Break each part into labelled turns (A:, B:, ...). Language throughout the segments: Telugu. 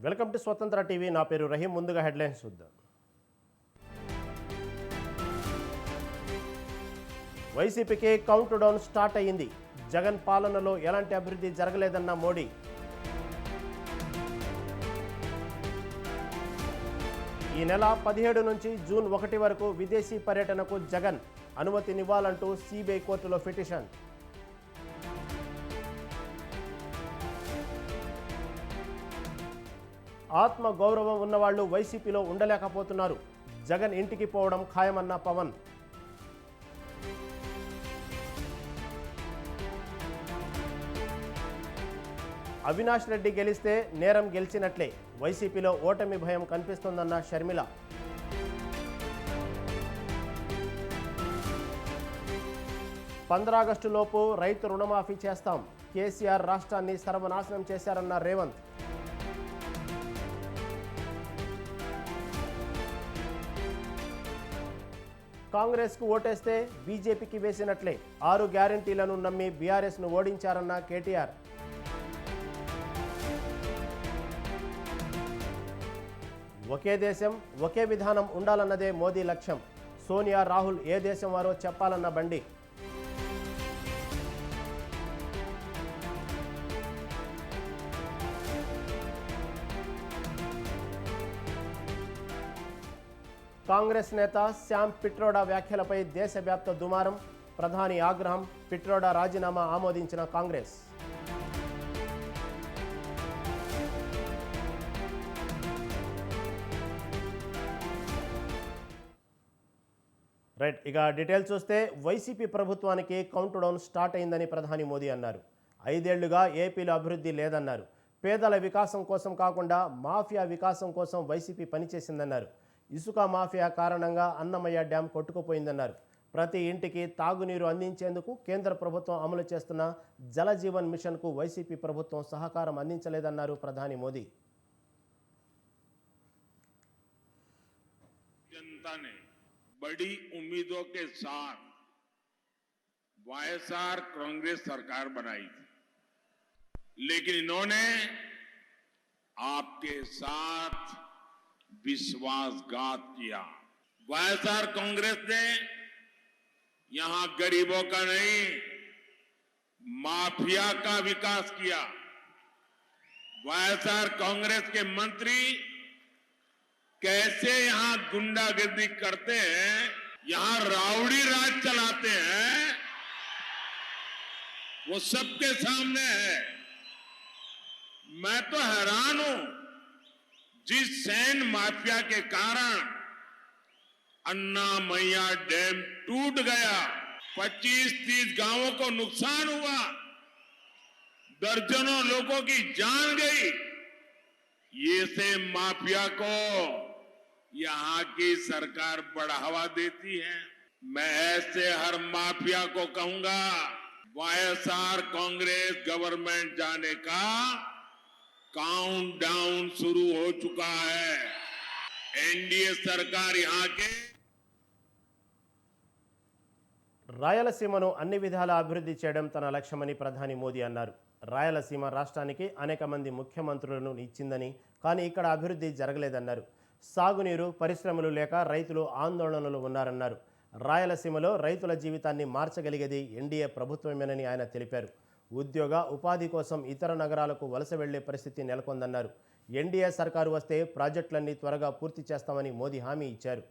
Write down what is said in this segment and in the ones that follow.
A: వెల్కమ్ టు స్వతంత్ర టీవీ. నా పేరు రహీం. ముందుగా హెడ్లైన్స్ చూద్దాం. వైసీపీకి కౌంట్ డౌన్ స్టార్ట్ అయ్యింది. జగన్ పాలనలో ఎలాంటి అభివృద్ధి జరగలేదన్న మోడీ. ఈ నెల 17 నుంచి జూన్ 1 వరకు విదేశీ పర్యటనకు జగన్ అనుమతినివ్వాలంటూ సిబిఐ కోర్టులో పిటిషన్. ఆత్మ గౌరవం ఉన్నవాళ్లు వైసీపీలో ఉండలేకపోతున్నారు. జగన్ ఇంటికి పోవడం ఖాయమన్న పవన్. అవినాష్ రెడ్డి గెలిస్తే నేరం గెలిచినట్లే. వైసీపీలో ఓటమి భయం కనిపిస్తోందన్న షర్మిల. ఆగస్టులోపు రైతు రుణమాఫీ చేస్తాం. కేసీఆర్ రాష్ట్రాన్ని సర్వనాశనం చేశారన్న రేవంత్. కాంగ్రెస్కు ఓటేస్తే బీజేపీకి వేసినట్లే. 6 గ్యారంటీలను నమ్మి బీఆర్ఎస్ను ఓడించారన్న కేటీఆర్. ఒకే దేశం ఒకే విధానం ఉండాలన్నదే మోదీ లక్ష్యం. సోనియా రాహుల్ ఏ దేశం వారో చెప్పాలన్న బండి. కాంగ్రెస్ నేత శ్యామ్ పిట్రోడా వ్యాఖ్యలపై దేశవ్యాప్త దుమారం. ప్రధాని ఆగ్రహం. పిట్రోడా రాజీనామా ఆమోదించిన కాంగ్రెస్. రైట్, ఇక డీటెయిల్స్ చూస్తే వైసీపీ ప్రభుత్వానికి కౌంట్ డౌన్ స్టార్ట్ అయిందని ప్రధాని మోదీ అన్నారు. 5 ఏళ్లుగా ఏపీలో అభివృద్ధి లేదన్నారు. పేదల వికాసం కోసం కాకుండా మాఫియా వికాసం కోసం వైసీపీ పనిచేసిందన్నారు. ఇసుక మాఫియా కారణంగా అన్నమయ్య డ్యాం కొట్టుకుపోయిందన్నారు. ప్రతి ఇంటికి తాగునీరు అందించేందుకు కేంద్ర ప్రభుత్వం అమలు చేస్తున్న జలజీవన్ మిషన్కు వైసీపీ ప్రభుత్వం సహకారం అందించలేదన్నారు ప్రధాని మోదీ.
B: जनता ने बड़ी उम्मीदों के साथ वाईएसआर कांग्रेस सरकार बनाई थी, लेकिन इन्होंने आपके साथ विश्वासघात किया। वाईएसआर कांग्रेस ने यहां गरीबों का नहीं, माफिया का विकास किया। वाईएसआर कांग्रेस के मंत्री कैसे यहां गुंडागर्दी करते हैं, यहां राउडी राज चलाते हैं, वो सबके सामने है। मैं तो हैरान हूं, जिस सैन माफिया के कारण अन्नामैया डैम टूट गया, 25-30 गांवों को नुकसान हुआ, दर्जनों लोगों की जान गई। ये से माफिया को यहां की सरकार बढ़ावा देती है। मैं ऐसे हर माफिया को कहूंगा, वाईएसआर कांग्रेस गवर्नमेंट जाने का काउंट डाउन शुरू हो चुका है। एनडीए सरकार यहां के
A: రాయలసీమను అన్ని విధాలా అభివృద్ధి చేయడం తన లక్ష్యమని ప్రధాని మోదీ అన్నారు. రాయలసీమ రాష్ట్రానికి అనేక మంది ముఖ్యమంత్రులను ఇచ్చిందని, కానీ ఇక్కడ అభివృద్ధి జరగలేదన్నారు. సాగునీరు, పరిశ్రమలు లేక రైతులు ఆందోళనలు ఉన్నారన్నారు. రాయలసీమలో రైతుల జీవితాన్ని మార్చగలిగేది ఎన్డీఏ ప్రభుత్వమేనని ఆయన తెలిపారు. ఉద్యోగ ఉపాధి కోసం ఇతర నగరాలకు వలస వెళ్లే పరిస్థితి నెలకొందన్నారు. ఎన్డీఏ సర్కారు వస్తే ప్రాజెక్టులన్నీ త్వరగా పూర్తి చేస్తామని మోదీ హామీ ఇచ్చారు.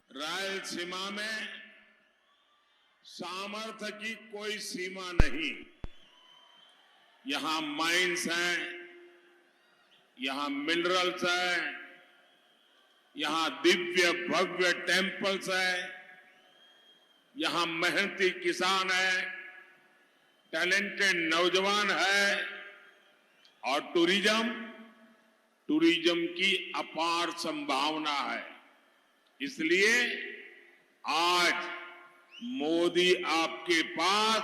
B: रायलसीमा में सामर्थ्य की कोई सीमा नहीं। यहां माइंस हैं, यहां मिनरल्स हैं, यहां दिव्य भव्य टेम्पल्स हैं, यहां मेहनती किसान है, टैलेंटेड नौजवान है, और टूरिज्म की अपार संभावना है। इसलिए आज मोदी आपके पास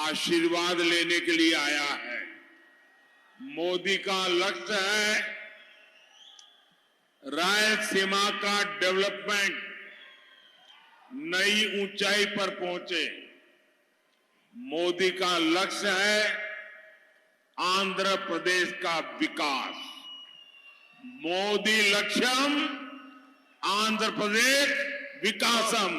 B: आशीर्वाद लेने के लिए आया है। मोदी का लक्ष्य है रायलसीमा का डेवलपमेंट नई ऊंचाई पर पहुंचे। मोदी का लक्ष्य है आंध्र प्रदेश का विकास। मोदी लक्ष्यम आंध्र प्रदेश विकासम।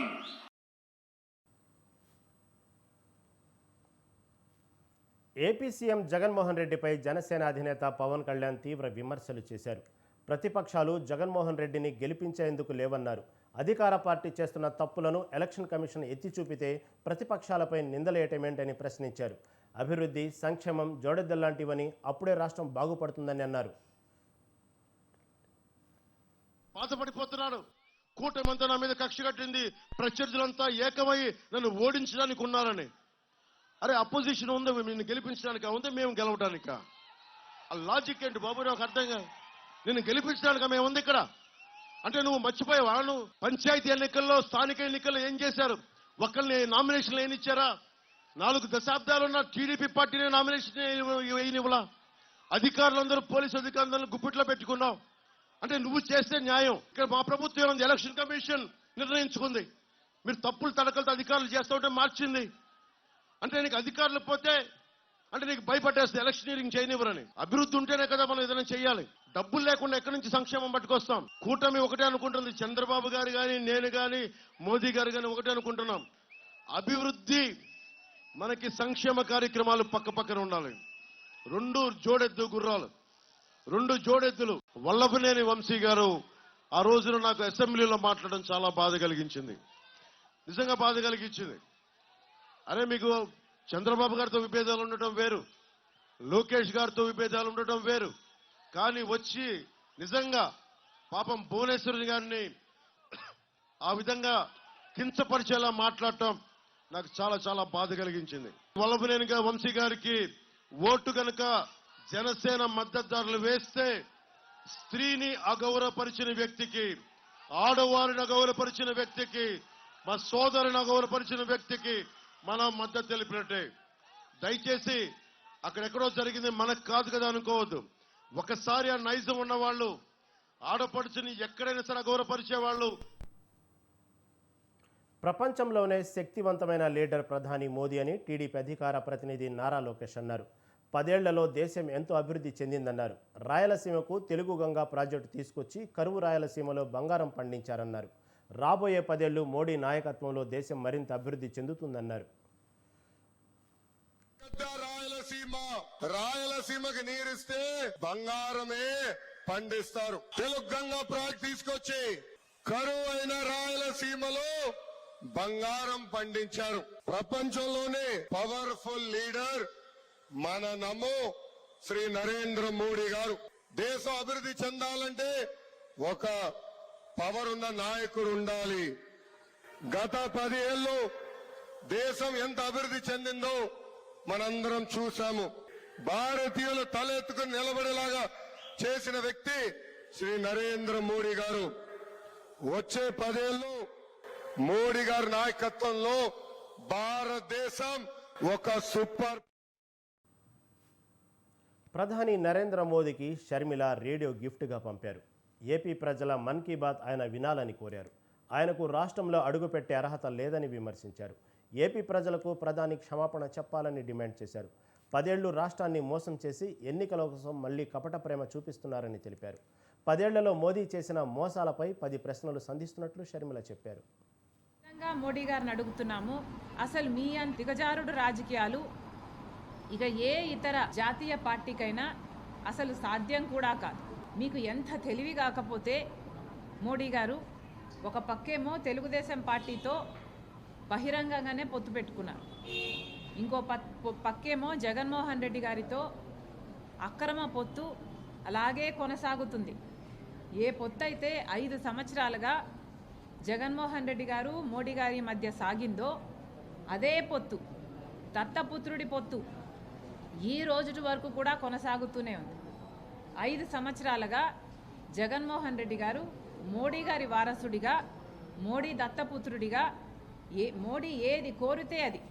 A: ఏపీ సీఎం జగన్మోహన్ రెడ్డిపై జనసేన అధినేత పవన్ కళ్యాణ్ తీవ్ర విమర్శలు చేశారు. ప్రతిపక్షాలు జగన్మోహన్ రెడ్డిని గెలిపించేందుకు లేవన్నారు. అధికార పార్టీ చేస్తున్న తప్పులను ఎలక్షన్ కమిషన్ ఎత్తి చూపితే ప్రతిపక్షాలపై నిందలేయటమేంటని ప్రశ్నించారు. అభివృద్ధి, సంక్షేమం జోడెద్దలాంటివని, అప్పుడే రాష్ట్రం బాగుపడుతుందని అన్నారు.
C: బాధపడిపోతున్నాడు. కూటమంతా నా మీద కక్ష కట్టింది, ప్రత్యర్థులంతా ఏకమై నన్ను ఓడించడానికి ఉన్నారని. అరే అపోజిషన్ ఉంది, నిన్ను గెలిపించడానికి ఉంది, మేము గెలవడానిక? ఆ లాజిక్ ఏంటి బాబు? నాకు అర్థం కాదు. నిన్ను గెలిపించడానికి మేము ఉంది ఇక్కడ అంటే నువ్వు మర్చిపోయి వాళ్ళు పంచాయతీ ఎన్నికల్లో, స్థానిక ఎన్నికల్లో ఏం చేశారు? ఒక్కరిని నామినేషన్లు ఏనిచ్చారా? 4 దశాబ్దాలున్న టీడీపీ పార్టీని నామినేషన్ వేయనివ్వలా. అధికారులందరూ, పోలీసు అధికారులందరూ గుప్పిట్లో పెట్టుకున్నావు. అంటే నువ్వు చేస్తే న్యాయం. ఇక్కడ మా ప్రభుత్వం ఏముంది? ఎలక్షన్ కమిషన్ నిర్ణయించుకుంది. మీరు తప్పులు తడకలతో అధికారులు చేస్తూ ఉంటే మార్చింది. అంటే నీకు అధికారులు పోతే అంటే నీకు భయపడేస్తే ఎలక్షనీరింగ్ చేయనివ్వరని. అభివృద్ధి ఉంటేనే కదా మనం ఏదైనా చేయాలి. డబ్బులు లేకుండా ఎక్కడి నుంచి సంక్షేమం పట్టుకొస్తాం? కూటమి ఒకటే అనుకుంటుంది, చంద్రబాబు గారు కానీ, నేను కానీ, మోదీ గారు కానీ ఒకటే అనుకుంటున్నాం. అభివృద్ధి మనకి సంక్షేమ కార్యక్రమాలు పక్క పక్కన ఉండాలి. 2 జోడెద్దు గుర్రాలు, 2 జోడెద్దులు. వల్లభనేని వంశీ గారు ఆ రోజున నాకు అసెంబ్లీలో మాట్లాడడం చాలా బాధ కలిగించింది, నిజంగా బాధ కలిగించింది. అరే మీకు చంద్రబాబు గారితో విభేదాలు ఉండటం వేరు, లోకేష్ గారితో విభేదాలు ఉండటం వేరు, కానీ వచ్చి నిజంగా పాపం భువనేశ్వరి గారిని ఆ విధంగా కించపరిచేలా మాట్లాడటం నాకు చాలా చాలా బాధ కలిగించింది. వల్లభనేని వంశీ గారికి ఓటు గనుక జనసేన మద్దతుదారులు వేస్తే స్త్రీని అగౌరవపరిచిన వ్యక్తికి, ఆడవారిని అగౌరవపరిచిన వ్యక్తికి, మా సోదరుని అగౌరవపరిచిన వ్యక్తికి మనం మద్దతు తెలిపినట్టే. దయచేసి అక్కడెక్కడో జరిగింది మనకు కాదు కదా అనుకోవద్దు. ఒకసారి ఆ నైజం ఉన్నవాళ్ళు, ఆడపడుచుని ఎక్కడైనా సరే అగౌరవపరిచేవాళ్ళు.
A: ప్రపంచంలోనే శక్తివంతమైన లీడర్ ప్రధాని మోదీ అని టీడీపీ అధికార ప్రతినిధి నారా లోకేష్ అన్నారు. 10 ఏళ్లలో దేశం ఎంతో అభివృద్ధి చెందిందన్నారు. రాయలసీమకు తెలుగు గంగా ప్రాజెక్టు తీసుకొచ్చి కరువు రాయలసీమలో బంగారం పండించారన్నారు. రాబోయే 10 ఏళ్లు మోడీ నాయకత్వంలో దేశం మరింత అభివృద్ధి చెందుతుందన్నారు.
D: రాయలసీమకి నీరిస్తే బంగారమే పండిస్తారు. తెలుగు గంగా ప్రాజెక్ట్ తీసుకొచ్చి కరువు అయిన రాయలసీమలో బంగారం పండించారు. ప్రపంచంలోనే పవర్ఫుల్ లీడర్ మన నమో శ్రీ నరేంద్ర మోడీ గారు. దేశం అభివృద్ధి చెందాలంటే ఒక పవర్ ఉన్న నాయకుడు ఉండాలి. గత 10 ఏళ్ళు దేశం ఎంత అభివృద్ధి చెందిందో మనందరం చూశాము. భారతీయులు తలెత్తుకుని నిలబడేలాగా చేసిన వ్యక్తి శ్రీ నరేంద్ర మోడీ గారు. వచ్చే 10 ఏళ్ళు మోడీ గారి నాయకత్వంలో భారతదేశం ఒక సూపర్.
A: ప్రధాని నరేంద్ర మోదీకి షర్మిల రేడియో గిఫ్ట్గా పంపారు. ఏపీ ప్రజల మన్ కీ బాత్ ఆయన వినాలని కోరారు. ఆయనకు రాష్ట్రంలో అడుగుపెట్టే అర్హత లేదని విమర్శించారు. ఏపీ ప్రజలకు ప్రధాని క్షమాపణ చెప్పాలని డిమాండ్ చేశారు. 10 ఏళ్లు రాష్ట్రాన్ని మోసం చేసి ఎన్నికల కోసం మళ్లీ కపట ప్రేమ చూపిస్తున్నారని తెలిపారు. 10 ఏళ్లలో మోదీ చేసిన మోసాలపై 10 ప్రశ్నలు సంధిస్తున్నట్లు షర్మిల చెప్పారు.
E: మోడీ గారిని అడుగుతున్నాము, అసలు మీ దిగజారుడు రాజకీయాలు ఇక ఏ ఇతర జాతీయ పార్టీకైనా అసలు సాధ్యం కూడా కాదు. మీకు ఎంత తెలివి కాకపోతే మోడీ గారు ఒక పక్కేమో తెలుగుదేశం పార్టీతో బహిరంగంగానే పొత్తు పెట్టుకున్నారు, ఇంకో పక్కేమో జగన్మోహన్ రెడ్డి గారితో అక్రమ పొత్తు అలాగే కొనసాగుతుంది. ఏ పొత్తు అయితే 5 సంవత్సరాలుగా జగన్మోహన్ రెడ్డి గారు మోడీ గారి మధ్య సాగిందో అదే పొత్తు, దత్తపుత్రుడి పొత్తు ఈ రోజు వరకు కూడా కొనసాగుతూనే ఉంది. 5 సంవత్సరాలుగా జగన్మోహన్ రెడ్డి గారు మోడీ గారి వారసుడిగా, మోడీ దత్తపుత్రుడిగా మోడీ ఏది కోరితే అది.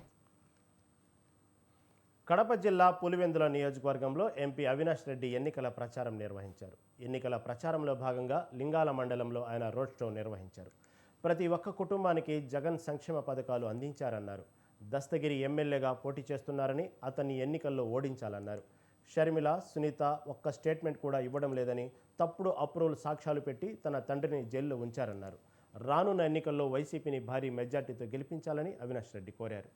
A: కడప జిల్లా పులివెందుల నియోజకవర్గంలో ఎంపీ అవినాష్ రెడ్డి ఎన్నికల ప్రచారం నిర్వహించారు. ఎన్నికల ప్రచారంలో భాగంగా లింగాల మండలంలో ఆయన రోడ్ షో నిర్వహించారు. ప్రతి ఒక్క కుటుంబానికి జగన్ సంక్షేమ పథకాలు అందించారన్నారు. దస్తగిరి ఎమ్మెల్యేగా పోటీ చేస్తున్నారని, అతన్ని ఎన్నికల్లో ఓడించాలన్నారు. షర్మిల, సునీత ఒక్క స్టేట్మెంట్ కూడా ఇవ్వడం లేదని తప్పుడు అప్రూవల్ సాక్ష్యాలు పెట్టి తన తండ్రిని జైల్లో ఉంచారన్నారు. రానున్న ఎన్నికల్లో వైసీపీని భారీ మెజార్టీతో గెలిపించాలని అవినాష్ రెడ్డి కోరారు.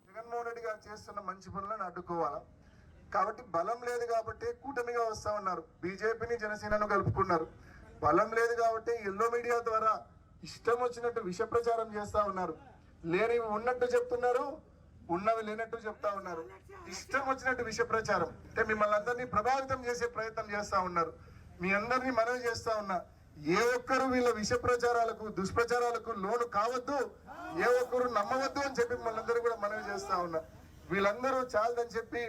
F: జగన్మోహన్ రెడ్డి గారు చేస్తున్న మంచి పనులను అడ్డుకోవాలా కాబట్టి బలం లేదు కాబట్టి కూటమిగా వస్తా ఉన్నారు. బీజేపీని జనసేనను కలుపుకున్నారు. బలం లేదు కాబట్టి ఎల్లో మీడియా ద్వారా ఇష్టం వచ్చినట్టు విష ప్రచారం చేస్తా ఉన్నారు. లేనివి ఉన్నట్టు చెప్తున్నారు, ఉన్నవి లేనట్టు చెప్తా ఉన్నారు. ఇష్టం వచ్చినట్టు విష ప్రచారం అంటే మిమ్మల్ని అందరినీ ప్రభావితం చేసే ప్రయత్నం చేస్తా ఉన్నారు. మీ అందరినీ మనవి చేస్తా ఉన్నా, ఏ ఒక్కరు వీళ్ళ విష ప్రచారాలకు దుష్ప్రచారాలకు లోను కావద్దు, ఏ ఒక్కరు నమ్మవద్దు అని చెప్పి మనందరూ కూడా మనవి చేస్తా ఉన్నా. వీళ్ళందరూ చాలదని చెప్పి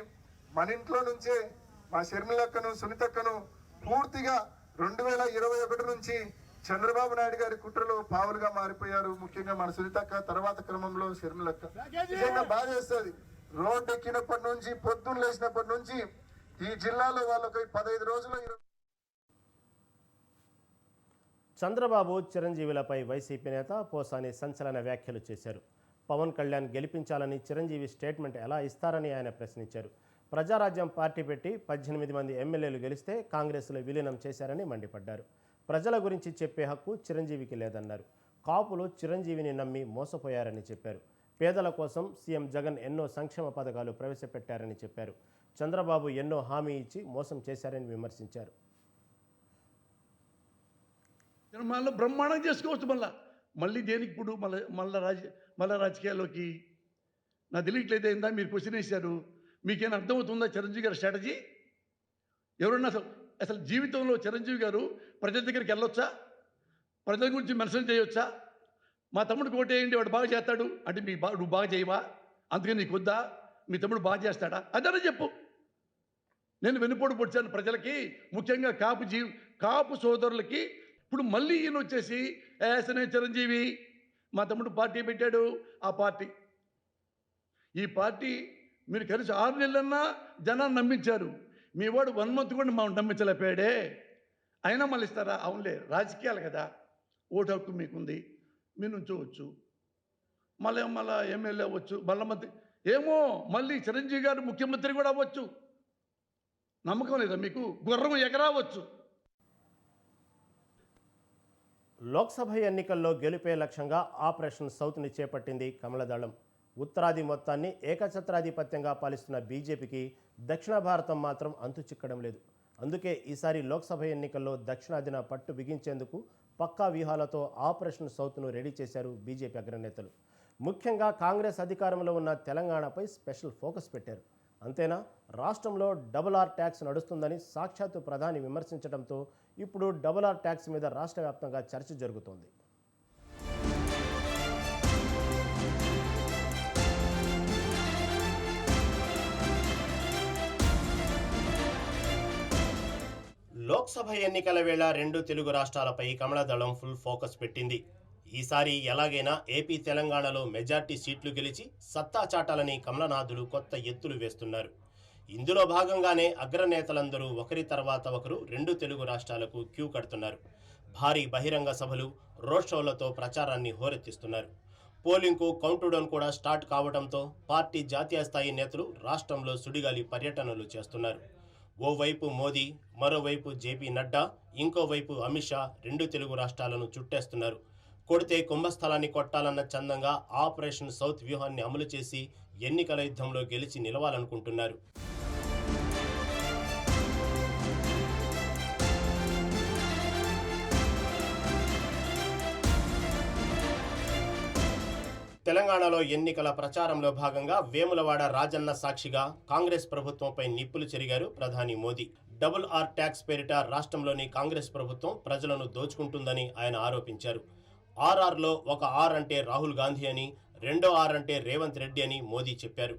F: మన ఇంట్లో నుంచే మా షర్మిలక్కను, సునీతక్కను పూర్తిగా 2021 నుంచి చంద్రబాబు నాయుడు గారి కుట్రలో పావులుగా మారిపోయారు. ముఖ్యంగా మన సునీతక్క, తర్వాత క్రమంలో షర్మిలక్క. నిజంగా బాధ చేస్తుంది. రోడ్డు ఎక్కినప్పటి నుంచి, పొద్దున్న లేచినప్పటి నుంచి ఈ జిల్లాలో వాళ్ళకి 15 రోజులు
A: చంద్రబాబు, చిరంజీవిలపై వైసీపీ నేత పోసాని సంచలన వ్యాఖ్యలు చేశారు. పవన్ కళ్యాణ్ గెలిపించాలని చిరంజీవి స్టేట్మెంట్ ఎలా ఇస్తారని ఆయన ప్రశ్నించారు. ప్రజారాజ్యం పార్టీ పెట్టి 18 మంది ఎమ్మెల్యేలు గెలిస్తే కాంగ్రెస్లో విలీనం చేశారని మండిపడ్డారు. ప్రజల గురించి చెప్పే హక్కు చిరంజీవికి లేదన్నారు. కాపులు చిరంజీవిని నమ్మి మోసపోయారని చెప్పారు. పేదల కోసం సీఎం జగన్ ఎన్నో సంక్షేమ పథకాలు ప్రవేశపెట్టారని చెప్పారు. చంద్రబాబు ఎన్నో హామీ ఇచ్చి మోసం చేశారని విమర్శించారు.
G: మళ్ళీ బ్రహ్మాండం చేసుకోవచ్చు. మళ్ళీ దేనికి ఇప్పుడు మళ్ళీ రాజకీయాల్లోకి నాకు తెలియట్లేదు. ఏందా మీరు క్వశ్చన్ వేశారు, మీకేం అర్థమవుతుందా చిరంజీవి గారి స్ట్రాటజీ? ఎవరన్నా అసలు జీవితంలో చిరంజీవి గారు ప్రజల దగ్గరికి వెళ్ళొచ్చా? ప్రజల గురించి మెన్షన్ చేయొచ్చా? మా తమ్ముడు ఓటేయండి, వాడు బాగా చేస్తాడు అంటే నువ్వు బాగా చేయవా? అందుకని నీకు వద్దా? మీ తమ్ముడు బాగా చేస్తాడా? అదనే చెప్పు. నేను వెన్నుపోటు పొడిచాను ప్రజలకి, ముఖ్యంగా కాపు సోదరులకి. ఇప్పుడు మళ్ళీ ఈయన వచ్చేసి యాసనే చిరంజీవి మా తమ్ముడు పార్టీ పెట్టాడు, ఆ పార్టీ ఈ పార్టీ మీరు కలిసి 6 నెలలన్నా జనాన్ని నమ్మించారు. మీ వాడు 1 month కూడా మనం నమ్మించలేపాడే, అయినా మళ్ళీ ఇస్తారా? అవునులే, రాజకీయాలు కదా, ఓటు హక్కు మీకుంది, మీరు నుంచోవచ్చు, మళ్ళీ ఎమ్మెల్యే అవ్వచ్చు, మళ్ళీ మంత్రి, ఏమో మళ్ళీ చిరంజీవి గారు ముఖ్యమంత్రి కూడా అవ్వచ్చు. నమ్మకం లేదా మీకు? గుర్రం ఎగరావచ్చు.
A: లోక్సభ ఎన్నికల్లో గెలుపే లక్ష్యంగా ఆపరేషన్ సౌత్ని చేపట్టింది కమలదళం. ఉత్తరాది మొత్తాన్ని ఏకఛత్రాధిపత్యంగా పాలిస్తున్న బీజేపీకి దక్షిణ భారతం మాత్రం అంతు చిక్కడం లేదు. అందుకే ఈసారి లోక్సభ ఎన్నికల్లో దక్షిణాదిన పట్టు బిగించేందుకు పక్కా వ్యూహాలతో ఆపరేషన్ సౌత్ను రెడీ చేశారు బీజేపీ అగ్రనేతలు. ముఖ్యంగా కాంగ్రెస్ అధికారంలో ఉన్న తెలంగాణపై స్పెషల్ ఫోకస్ పెట్టారు. అంతేనా, రాష్ట్రంలో డబుల్-ఆర్ ట్యాక్స్ నడుస్తుందని సాక్షాత్తు ప్రధాని విమర్శించడంతో ఇప్పుడు డబుల్-ఆర్ ట్యాక్స్ మీద రాష్ట్ర వ్యాప్తంగా చర్చ జరుగుతోంది. లోక్సభ ఎన్నికల వేళ 2 తెలుగు రాష్ట్రాలపై కమలదళం ఫుల్ ఫోకస్ పెట్టింది. ఈసారి ఎలాగైనా ఏపీ, తెలంగాణలో మెజార్టీ సీట్లు గెలిచి సత్తా చాటాలని కమలనాథులు కొత్త ఎత్తులు వేస్తున్నారు. ఇందులో భాగంగానే అగ్రనేతలందరూ ఒకరి తర్వాత ఒకరు 2 తెలుగు రాష్ట్రాలకు క్యూ కడుతున్నారు. భారీ బహిరంగ సభలు, రోడ్ షోలతో ప్రచారాన్ని హోరెత్తిస్తున్నారు. పోలింగ్కు కౌంట్డౌన్ కూడా స్టార్ట్ కావడంతో పార్టీ జాతీయ స్థాయి నేతలు రాష్ట్రంలో సుడిగాలి పర్యటనలు చేస్తున్నారు. ఓవైపు మోదీ, మరోవైపు జేపీ నడ్డా, ఇంకోవైపు అమిత్ షా 2 తెలుగు రాష్ట్రాలను చుట్టేస్తున్నారు. కొడితే కుంభస్థలాన్ని కొట్టాలన్న చందంగా ఆపరేషన్ సౌత్ వ్యూహాన్ని అమలు చేసి ఎన్నికల యుద్ధంలో గెలిచి నిలవాలనుకుంటున్నారు. తెలంగాణలో ఎన్నికల ప్రచారంలో భాగంగా వేములవాడ రాజన్న సాక్షిగా కాంగ్రెస్ ప్రభుత్వంపై నిప్పులు చెరిగారు ప్రధాని మోదీ. డబుల్-ఆర్ ట్యాక్స్ పేరిట రాష్ట్రంలోని కాంగ్రెస్ ప్రభుత్వం ప్రజలను దోచుకుంటుందని ఆయన ఆరోపించారు. ఆర్ఆర్లో ఒక ఆర్ అంటే రాహుల్ గాంధీ అని, రెండో ఆర్ అంటే రేవంత్ రెడ్డి అని మోదీ చెప్పారు.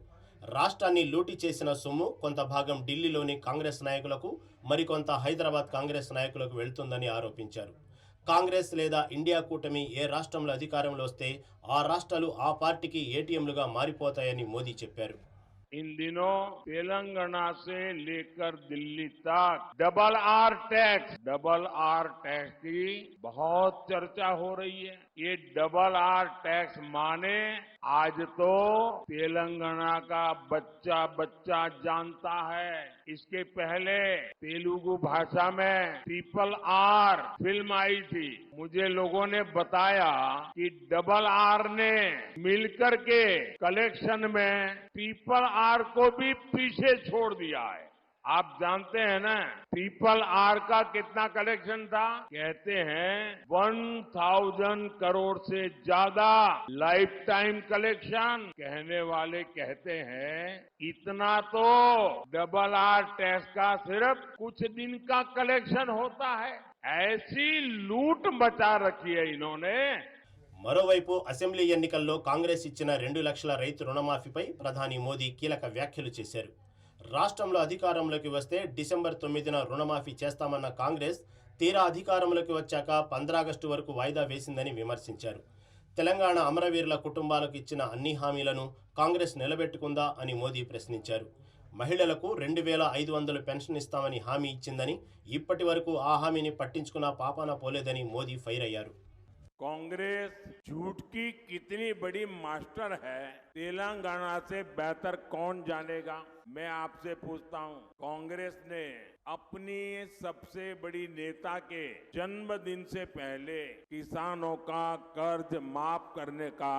A: రాష్ట్రాన్ని లూటీ చేసిన సొమ్ము కొంత భాగం ఢిల్లీలోని కాంగ్రెస్ నాయకులకు, మరికొంత హైదరాబాద్ కాంగ్రెస్ నాయకులకు వెళ్తుందని ఆరోపించారు. కాంగ్రెస్ లేదా ఇండియా కూటమి ఏ రాష్ట్రంలో అధికారంలో వస్తే ఆ రాష్ట్రాలు ఆ పార్టీకి ఏటీఎంలుగా మారిపోతాయని మోదీ చెప్పారు.
B: इन दिनों तेलंगाना से लेकर दिल्ली तक डबल आर टैक्स की बहुत चर्चा हो रही है. ये डबल आर टैक्स माने आज तो तेलंगाना का बच्चा बच्चा जानता है। इसके पहले तेलुगु भाषा में ट्रिपल आर फिल्म आई थी। मुझे लोगों ने बताया कि डबल आर ने मिलकर के कलेक्शन में ट्रिपल आर को भी पीछे छोड़ दिया है। आप जानते हैं ना ट्रिपल आर का कितना कलेक्शन था? कहते हैं 1000 करोड़ से ज्यादा लाइफ टाइम कलेक्शन। कहने वाले कहते हैं इतना तो डबल आर टैक्स का सिर्फ कुछ दिन का कलेक्शन होता है। ऐसी लूट मचा रखी है इन्होंने।
A: మరోవైపు అసెంబ్లీ ఎన్నికల్లో కాంగ్రెస్ ఇచ్చిన 2 లక్షల రైతు రుణమాఫీపై ప్రధాని మోదీ కీలక వ్యాఖ్యలు చేశారు. రాష్ట్రంలో అధికారంలోకి వస్తే డిసెంబర్ 9న రుణమాఫీ చేస్తామన్న కాంగ్రెస్ తీరా అధికారంలోకి వచ్చాక 15 ఆగస్టు వరకు వాయిదా వేసిందని విమర్శించారు. తెలంగాణ అమరవీరుల కుటుంబాలకు ఇచ్చిన అన్ని హామీలను కాంగ్రెస్ నిలబెట్టుకుందా అని మోదీ ప్రశ్నించారు. మహిళలకు 2500 పెన్షన్ ఇస్తామని హామీ ఇచ్చిందని ఇప్పటి వరకు ఆ హామీని పట్టించుకున్న పాపాన పోలేదని మోదీ ఫైర్ అయ్యారు.
B: कांग्रेस झूठ की कितनी बड़ी मास्टर है, तेलंगाना से बेहतर कौन जानेगा। मैं आपसे पूछता हूं, कांग्रेस ने अपनी सबसे बड़ी नेता के जन्मदिन से पहले किसानों का कर्ज माफ करने का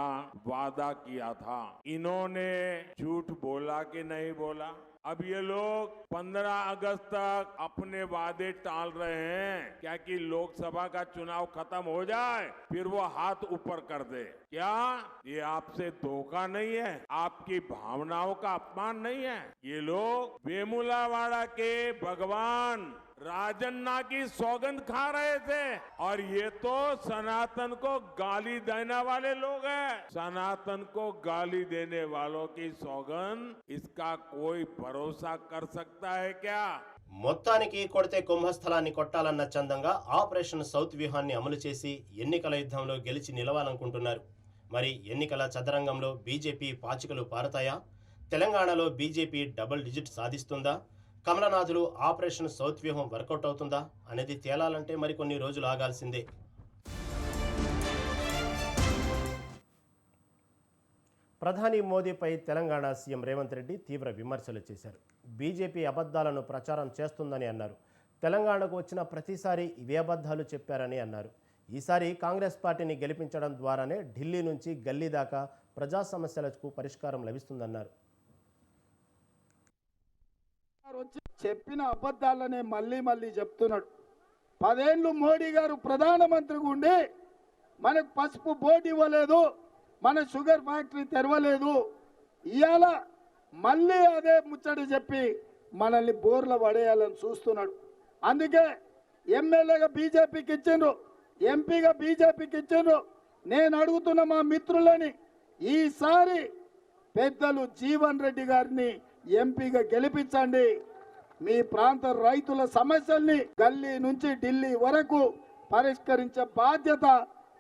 B: वादा किया था। इन्होंने झूठ बोला कि नहीं बोला? अब ये लोग 15 अगस्त तक अपने वादे टाल रहे हैं क्या कि लोकसभा का चुनाव खत्म हो जाए फिर वो हाथ ऊपर कर दे। क्या ये आपसे धोखा नहीं है? आपकी भावनाओं का अपमान नहीं है? ये लोग वेमुलावाड़ा के भगवान राजन्ना की सौगंध खा रहे थे और ये तो सनातन को गाली देने वाले लोग हैं। सनातन को गाली देने वालों की सौगंध, इसका कोई भरोसा कर सकता है क्या?
A: మొత్తానికి కొడితే కుంభస్థలాన్ని కొట్టాలన్న చందంగా ఆపరేషన్ సౌత్ వ్యూహాన్ని అమలు చేసి ఎన్నికల యుద్ధంలో గెలిచి నిలవాలనుకుంటున్నారు. మరి ఎన్నికల చదరంగంలో బీజేపీ పాచికలు పారతాయా? తెలంగాణలో బీజేపీ డబుల్ డిజిట్ సాధిస్తుందా? కమలనాథులు ఆపరేషన్ సౌత్ వ్యూహం వర్కౌట్ అవుతుందా అనేది తేలాలంటే మరికొన్ని రోజులు ఆగాల్సిందే. ప్రధాని మోదీపై తెలంగాణ సీఎం రేవంత్ రెడ్డి తీవ్ర విమర్శలు చేశారు. బీజేపీ అబద్ధాలను ప్రచారం చేస్తుందని అన్నారు. తెలంగాణకు వచ్చిన ప్రతిసారి ఇవే అబద్ధాలు చెప్పారని అన్నారు. ఈసారి కాంగ్రెస్ పార్టీని గెలిపించడం ద్వారానే ఢిల్లీ నుంచి గల్లీ దాకా ప్రజా సమస్యలకు పరిష్కారం లభిస్తుందన్నారు.
H: చెప్పిన అబద్ధాలనే మళ్ళీ చెప్తున్నాడు. 10 ఏళ్ళు మోడీ గారు ప్రధానమంత్రిగా ఉండి మనకు పసుపు బోర్డు ఇవ్వలేదు, మన షుగర్ ఫ్యాక్టరీ తెరవలేదు. ఇవాళ మళ్ళీ అదే ముచ్చట చెప్పి మనల్ని బోర్ల పడేయాలని చూస్తున్నాడు. అందుకే ఎమ్మెల్యేగా బీజేపీకి ఇచ్చిండ్రు, ఎంపీగా బీజేపీకి ఇచ్చిండ్రు. నేను అడుగుతున్న మా మిత్రులని ఈసారి పెద్దలు జీవన్ రెడ్డి గారిని ఎంపీగా గెలిపించండి. మీ ప్రాంత రైతుల సమస్యల్ని గల్లీ నుంచి ఢిల్లీ వరకు పరిష్కరించే బాధ్యత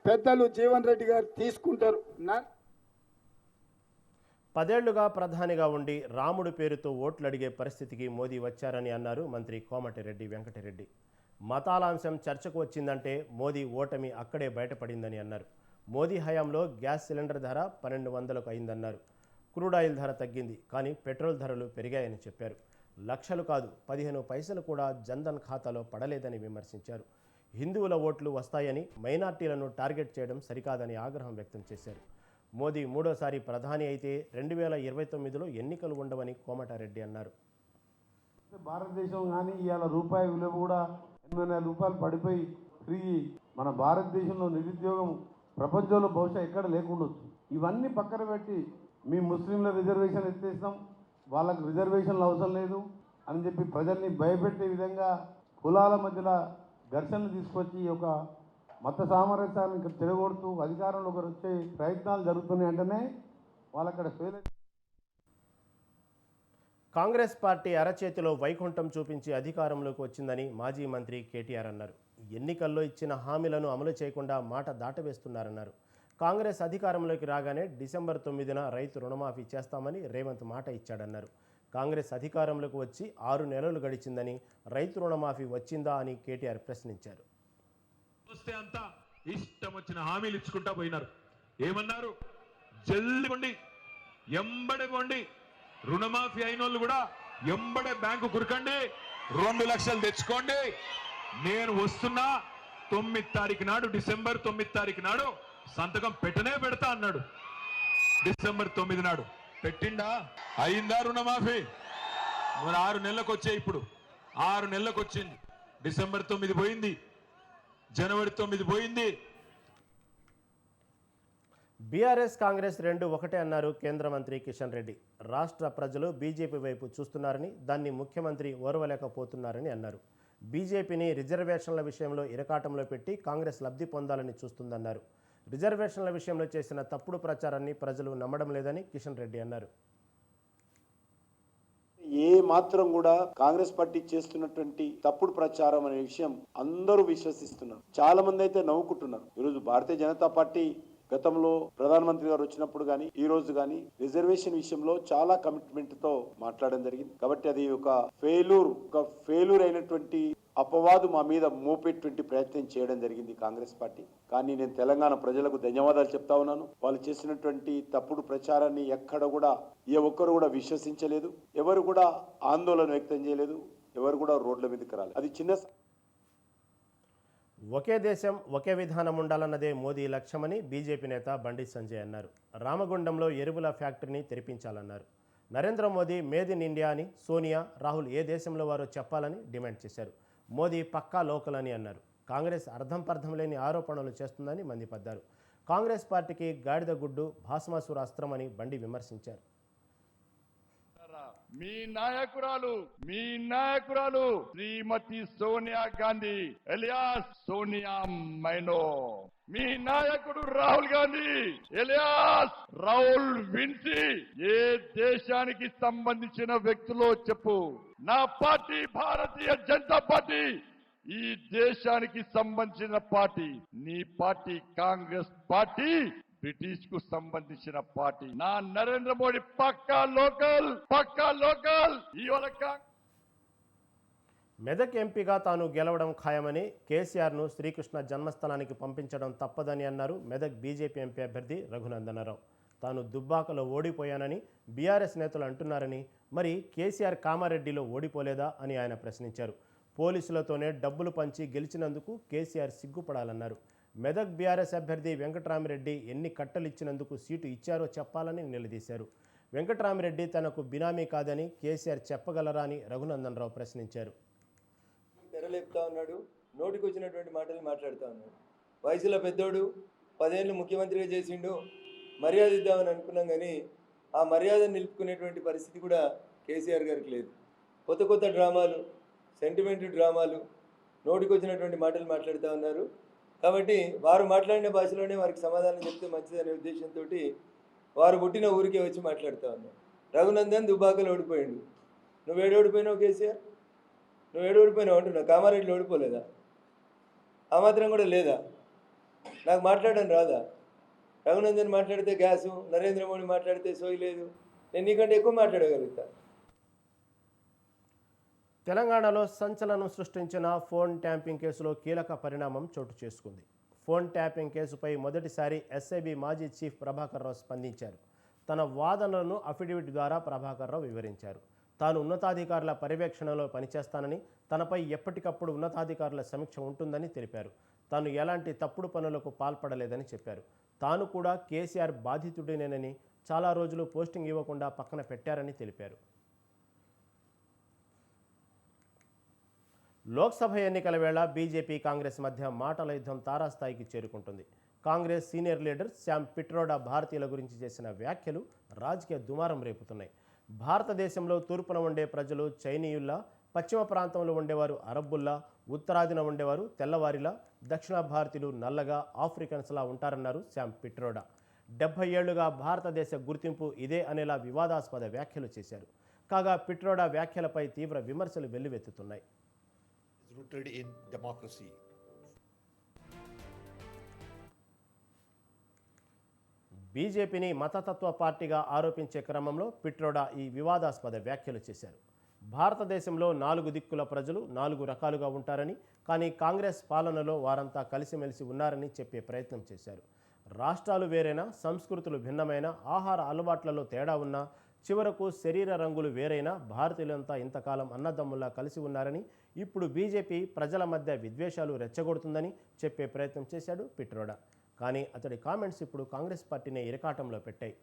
H: పెద్దలు జీవన్ రెడ్డి గారు తీసుకుంటారు.
A: 10 ఏళ్లుగా ప్రధానిగా ఉండి రాముడు పేరుతో ఓట్లు అడిగే పరిస్థితికి మోదీ వచ్చారని అన్నారు మంత్రి కోమటిరెడ్డి వెంకటరెడ్డి. మతాల అంశం చర్చకు వచ్చిందంటే మోదీ ఓటమి అక్కడే బయటపడిందని అన్నారు. మోదీ హయాంలో గ్యాస్ సిలిండర్ ధర 1200కు అయిందన్నారు. క్రూడ్ ఆయిల్ ధర తగ్గింది, కానీ పెట్రోల్ ధరలు పెరిగాయని చెప్పారు. లక్షలు కాదు 15 పైసలు కూడా జన్ధన్ ఖాతాలో పడలేదని విమర్శించారు. హిందువుల ఓట్లు వస్తాయని మైనార్టీలను టార్గెట్ చేయడం సరికాదని ఆగ్రహం వ్యక్తం చేశారు. మోదీ మూడోసారి ప్రధాని అయితే 2029లో ఎన్నికలు ఉండవని కోమటారెడ్డి అన్నారు.
I: భారతదేశం కానీ ఇవాళ రూపాయి విలువ కూడా 84 రూపాయలు పడిపోయి తిరిగి మన భారతదేశంలో నిరుద్యోగం ప్రపంచంలో బహుశా ఎక్కడ లేకుండొచ్చు. ఇవన్నీ పక్కన పెట్టి మీ ముస్లింల రిజర్వేషన్ ఎత్తేస్తాం, వాళ్ళకు రిజర్వేషన్లు అవసరం లేదు అని చెప్పి ప్రజల్ని భయపెట్టే విధంగా కులాల మధ్యలో ఘర్షణలు తీసుకొచ్చి ఒక మత సామరస్యాన్ని ఇక్కడ తిరగొడుతూ అధికారంలోకి వచ్చే ప్రయత్నాలు జరుగుతున్నాయి. అంటేనే వాళ్ళు అక్కడ ఫెయిల్.
A: కాంగ్రెస్ పార్టీ అరచేతిలో వైకుంఠం చూపించి అధికారంలోకి వచ్చిందని మాజీ మంత్రి కేటీఆర్ అన్నారు. ఎన్నికల్లో ఇచ్చిన హామీలను అమలు చేయకుండా మాట దాటవేస్తున్నారన్నారు. కాంగ్రెస్ అధికారంలోకి రాగానే డిసెంబర్ 9న రైతు రుణమాఫీ చేస్తామని రేవంత్ మాట ఇచ్చాడన్నారు. కాంగ్రెస్ అధికారంలోకి వచ్చి 6 నెలలు గడిచిందని రైతు రుణమాఫీ వచ్చిందా అని కేటీఆర్ ప్రశ్నించారు.
J: వస్తే అంతా ఇష్టం వచ్చిన హామీలు ఇచ్చుకుంటా పోయినారు. ఏమన్నారు? జల్దిగొండి, ఎంబడే కొండి, రుణమాఫీ అయిన వాళ్ళు కూడా ఎంబడే బ్యాంకు కురకండి, 2 లక్షలు తెచ్చుకోండి, నేను వస్తున్నా 9 తారీఖు నాడు, డిసెంబర్ 9 తారీఖు నాడు సంతకం పెట్టనే పెడతా అన్నాడు. డిసెంబర్ 9 నాడు పెట్టిండా? అయిందా రుణమాఫీ? మరి 6 నెలలకు వచ్చాయి. ఇప్పుడు 6 నెలలకు వచ్చింది. డిసెంబర్ 9 పోయింది, జనవరి 9 పోయింది.
A: బీఆర్ఎస్ కాంగ్రెస్ రెండు ఒకటే అన్నారు కేంద్ర మంత్రి కిషన్ రెడ్డి. రాష్ట్ర ప్రజలు బీజేపీ వైపు చూస్తున్నారని, దాన్ని ముఖ్యమంత్రి ఓర్వలేకపోతున్నారని అన్నారు. బీజేపీని రిజర్వేషన్ల విషయంలో ఇరకాటంలో పెట్టి కాంగ్రెస్ లబ్ధి పొందాలని చూస్తుందన్నారు. రిజర్వేషన్ల విషయంలో చేసిన తప్పుడు ప్రచారాన్ని ప్రజలు నమ్మడం లేదని కిషన్ రెడ్డి అన్నారు.
K: ఏ మాత్రం కూడా కాంగ్రెస్ పార్టీ చేస్తున్నటువంటి తప్పుడు ప్రచారం అనే విషయం అందరూ విశ్వసిస్తున్నారు. చాలా మంది అయితే నవ్వుకుంటున్నారు. ఈరోజు భారతీయ జనతా పార్టీ గతంలో ప్రధానమంత్రి గారు వచ్చినప్పుడు కానీ ఈ రోజు కానీ రిజర్వేషన్ విషయంలో చాలా కమిట్మెంట్ తో మాట్లాడడం జరిగింది. కాబట్టి అది ఒక ఫెయిల్యూర్ అయినటువంటి అపవాదు మా మీద మోపేటువంటి ప్రయత్నం చేయడం జరిగింది కాంగ్రెస్ పార్టీ. కానీ నేను తెలంగాణ ప్రజలకు ధన్యవాదాలు చెప్తా ఉన్నాను. వాళ్ళు చేసినటువంటి తప్పుడు ప్రచారాన్ని ఎక్కడ కూడా ఏ ఒక్కరు కూడా విశ్వసించలేదు, ఎవరు కూడా ఆందోళన వ్యక్తం చేయలేదు, ఎవరు కూడా రోడ్ల మీదకి రాలేదు. అది చిన్న
A: ఒకే దేశం ఒకే విధానం ఉండాలన్నదే మోదీ లక్ష్యమని బీజేపీ నేత బండి సంజయ్ అన్నారు. రామగుండంలో ఎరువుల ఫ్యాక్టరీని తెరిపించాలన్నారు. Narendra Modi made in India అని సోనియా, రాహుల్ ఏ దేశంలో వారో చెప్పాలని డిమాండ్ చేశారు. మోదీ పక్కా లోకల్ అని అన్నారు. కాంగ్రెస్ అర్థం పర్థం లేని ఆరోపణలు చేస్తుందని మండిపడ్డారు. కాంగ్రెస్ పార్టీకి గాడిద గుడ్డు భాస్మాసుర అస్త్రం అని బండి విమర్శించారు.
H: మీ నాయకురాలు శ్రీమతి సోనియా గాంధీ ఎలియాస్ సోనియా మైనో, మీ నాయకుడు రాహుల్ గాంధీ ఎలియాస్ రాహుల్ విన్సీ ఏ దేశానికి సంబంధించిన వ్యక్తులో చెప్పు. నా పార్టీ భారతీయ జనతా పార్టీ ఈ దేశానికి సంబంధించిన పార్టీ. నీ పార్టీ కాంగ్రెస్ పార్టీ బ్రిటిష్ కు సంబంధించిన పార్టీ. నా నరేంద్ర మోడీ పక్కా లోకల్.
A: మెదక్ ఎంపీగా తాను గెలవడం ఖాయమని, కేసీఆర్ను శ్రీకృష్ణ జన్మస్థలానికి పంపించడం తప్పదని అన్నారు మెదక్ బీజేపీ ఎంపీ అభ్యర్థి రఘునందనరావు. తాను దుబ్బాకలో ఓడిపోయానని బీఆర్ఎస్ నేతలు అంటున్నారని, మరి కేసీఆర్ కామారెడ్డిలో ఓడిపోలేదా అని ఆయన ప్రశ్నించారు. పోలీసులతోనే డబ్బులు పంచి గెలిచినందుకు కేసీఆర్ సిగ్గుపడాలన్నారు. మెదక్ బీఆర్ఎస్ అభ్యర్థి వెంకటరామిరెడ్డి ఎన్ని కట్టలిచ్చినందుకు సీటు ఇచ్చారో చెప్పాలని నిలదీశారు. వెంకటరామిరెడ్డి తనకు బినామీ కాదని కేసీఆర్ చెప్పగలరా అని రఘునందనరావు ప్రశ్నించారు.
L: తెరలేపుతా ఉన్నాడు, నోటికి వచ్చినటువంటి మాటలు మాట్లాడుతూ ఉన్నాడు. వయసులో పెద్దోడు, 10 ఏళ్ళు ముఖ్యమంత్రిగా చేసిండు, మర్యాద ఇద్దామని అనుకున్నాం. కానీ ఆ మర్యాదను నిలుపుకునేటువంటి పరిస్థితి కూడా కేసీఆర్ గారికి లేదు. కొత్త డ్రామాలు, సెంటిమెంట్ డ్రామాలు, నోటికి వచ్చినటువంటి మాటలు మాట్లాడుతూ ఉన్నారు. కాబట్టి వారు మాట్లాడిన భాషలోనే వారికి సమాధానం చెప్తే మంచిదనే ఉద్దేశంతో వారు పుట్టిన ఊరికే వచ్చి మాట్లాడుతూ ఉన్నారు. రఘునందన్ దుబ్బాకలు ఓడిపోయిండు. నువ్వు ఏడు ఓడిపోయినావు కేసీఆర్? నువ్వు ఏడు ఓడిపోయినావు అంటున్నావు. కామారెడ్డిలో ఓడిపోలేదా? ఆ మాత్రం కూడా లేదా? నాకు మాట్లాడడం రాదా? రఘునందన్ మాట్లాడితే గ్యాసు, నరేంద్ర మోడీ మాట్లాడితే సోయి లేదు. నేను నీకంటే ఎక్కువ మాట్లాడగలుగుతా.
A: తెలంగాణలో సంచలనం సృష్టించిన ఫోన్ ట్యాంపింగ్ కేసులో కీలక పరిణామం చోటు చేసుకుంది. ఫోన్ ట్యాంపింగ్ కేసుపై మొదటిసారి ఎస్ఐబి మాజీ చీఫ్ ప్రభాకర్ రావు స్పందించారు. తన వాదనలను అఫిడవిట్ ద్వారా ప్రభాకర్ రావు వివరించారు. తాను ఉన్నతాధికారుల పర్యవేక్షణలో పనిచేస్తానని, తనపై ఎప్పటికప్పుడు ఉన్నతాధికారుల సమీక్ష ఉంటుందని తెలిపారు. తాను ఎలాంటి తప్పుడు పనులకు పాల్పడలేదని చెప్పారు. తాను కూడా కేసీఆర్ బాధితుడినేనని, చాలా రోజులు పోస్టింగ్ ఇవ్వకుండా పక్కన పెట్టారని తెలిపారు. లోక్సభ ఎన్నికల వేళ బీజేపీ కాంగ్రెస్ మధ్య మాటల యుద్ధం తారాస్థాయికి చేరుకుంటుంది. కాంగ్రెస్ సీనియర్ లీడర్ శ్యామ్ పిట్రోడా భారతీయుల గురించి చేసిన వ్యాఖ్యలు రాజకీయ దుమారం రేపుతున్నాయి. భారతదేశంలో తూర్పున ఉండే ప్రజలు చైనీయుల్లా, పశ్చిమ ప్రాంతంలో ఉండేవారు అరబ్బుల్లా, ఉత్తరాదిన ఉండేవారు తెల్లవారిలా, దక్షిణ భారతీయులు నల్లగా, ఆఫ్రికన్స్లా ఉంటారన్నారు శ్యామ్ పిట్రోడా. 70 ఏళ్లుగా భారతదేశ గుర్తింపు ఇదే అనేలా వివాదాస్పద వ్యాఖ్యలు చేశారు. కాగా పిట్రోడా వ్యాఖ్యలపై తీవ్ర విమర్శలు వెల్లువెత్తుతున్నాయి.
M: Rooted in democracy.
A: బీజేపీని మతతత్వ పార్టీగా ఆరోపించే క్రమంలో పిట్రోడా ఈ వివాదాస్పద వ్యాఖ్యలు చేశారు. భారతదేశంలో 4 దిక్కుల ప్రజలు 4 రకాలుగా ఉంటారని, కానీ కాంగ్రెస్ పాలనలో వారంతా కలిసిమెలిసి ఉన్నారని చెప్పే ప్రయత్నం చేశారు. రాష్ట్రాలు వేరైనా, సంస్కృతులు భిన్నమైన, ఆహార అలవాట్లలో తేడా ఉన్నా, చివరకు శరీర రంగులు వేరైనా భారతీయులంతా ఇంతకాలం అన్నదమ్ముల్లా కలిసి ఉన్నారని, ఇప్పుడు బీజేపీ ప్రజల మధ్య విద్వేషాలు రెచ్చగొడుతుందని చెప్పే ప్రయత్నం చేశాడు పిట్రోడా. కానీ అతడి కామెంట్స్ ఇప్పుడు కాంగ్రెస్ పార్టీని ఇరకాటంలో పెట్టాయి.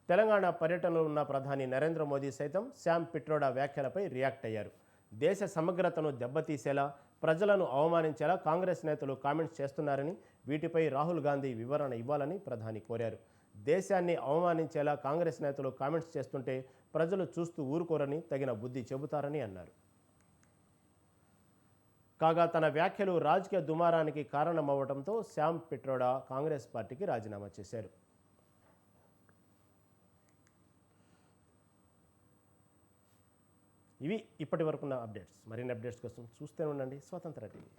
A: తెలంగాణ పర్యటనలో ఉన్న ప్రధాని నరేంద్ర మోదీ సైతం శ్యామ్ పిట్రోడా వ్యాఖ్యలపై రియాక్ట్ అయ్యారు. దేశ సమగ్రతను దెబ్బతీసేలా, ప్రజలను అవమానించేలా కాంగ్రెస్ నేతలు కామెంట్స్ చేస్తున్నారని, వీటిపై రాహుల్ గాంధీ వివరణ ఇవ్వాలని ప్రధాని కోరారు. దేశాన్ని అవమానించేలా కాంగ్రెస్ నేతలు కామెంట్స్ చేస్తుంటే ప్రజలు చూస్తూ ఊరుకోరని, తగిన బుద్ధి చెబుతారని అన్నారు. కాగా తన వ్యాఖ్యలు రాజకీయ దుమారానికి కారణమవ్వడంతో శ్యామ్ పిట్రోడా కాంగ్రెస్ పార్టీకి రాజీనామా చేశారు. ఇవి ఇప్పటి వరకున్న అప్డేట్స్. మరిన్ని అప్డేట్స్ కోసం చూస్తూనే ఉండండి స్వతంత్ర టీవీ.